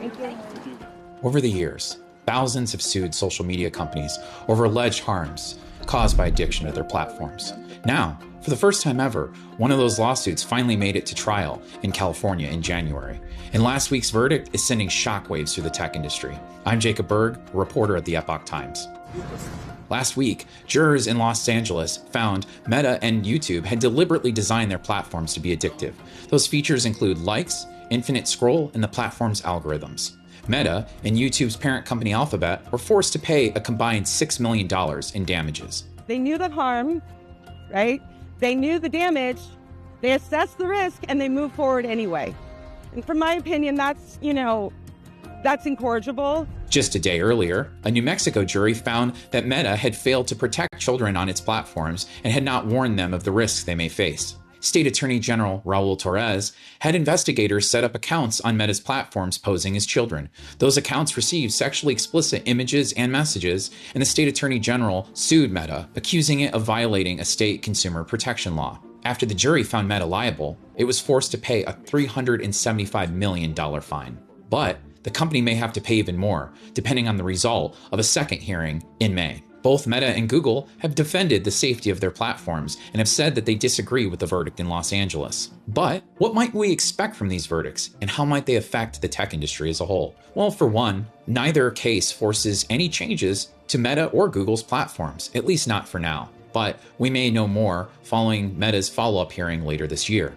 Thank you. Over the years, thousands have sued social media companies over alleged harms caused by addiction to their platforms. Now, for the first time ever, one of those lawsuits finally made it to trial in California in January. And last week's verdict is sending shockwaves through the tech industry. I'm Jacob Berg, a reporter at the Epoch Times. Last week, jurors in Los Angeles found Meta and YouTube had deliberately designed their platforms to be addictive. Those features include likes, infinite scroll, and the platform's algorithms. Meta and YouTube's parent company Alphabet were forced to pay a combined $6 million in damages. They knew the harm, right? They knew the damage, they assessed the risk, and they moved forward anyway. And from my opinion, that's incorrigible. Just a day earlier, a New Mexico jury found that Meta had failed to protect children on its platforms and had not warned them of the risks they may face. State Attorney General Raul Torres had investigators set up accounts on Meta's platforms posing as children. Those accounts received sexually explicit images and messages, and the State Attorney General sued Meta, accusing it of violating a state consumer protection law. After the jury found Meta liable, it was forced to pay a $375 million fine. But the company may have to pay even more, depending on the result of a second hearing in May. Both Meta and Google have defended the safety of their platforms and have said that they disagree with the verdict in Los Angeles. But what might we expect from these verdicts, and how might they affect the tech industry as a whole? Well, for one, neither case forces any changes to Meta or Google's platforms, at least not for now. But we may know more following Meta's follow-up hearing later this year.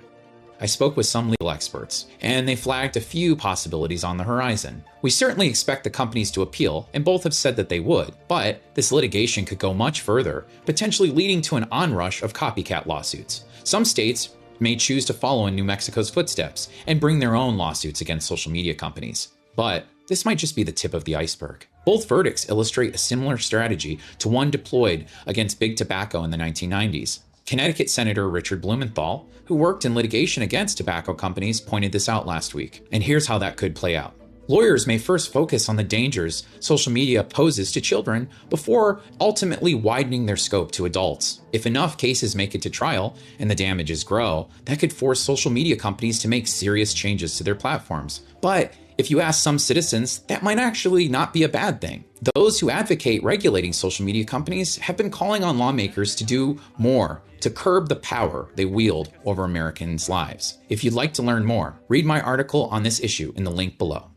I spoke with some legal experts, and they flagged a few possibilities on the horizon. We certainly expect the companies to appeal, and both have said that they would, but this litigation could go much further, potentially leading to an onrush of copycat lawsuits. Some states may choose to follow in New Mexico's footsteps and bring their own lawsuits against social media companies. But this might just be the tip of the iceberg. Both verdicts illustrate a similar strategy to one deployed against big tobacco in the 1990s. Connecticut Senator Richard Blumenthal, who worked in litigation against tobacco companies, pointed this out last week. And here's how that could play out. Lawyers may first focus on the dangers social media poses to children before ultimately widening their scope to adults. If enough cases make it to trial and the damages grow, that could force social media companies to make serious changes to their platforms. But if you ask some citizens, that might actually not be a bad thing. Those who advocate regulating social media companies have been calling on lawmakers to do more to curb the power they wield over Americans' lives. If you'd like to learn more, read my article on this issue in the link below.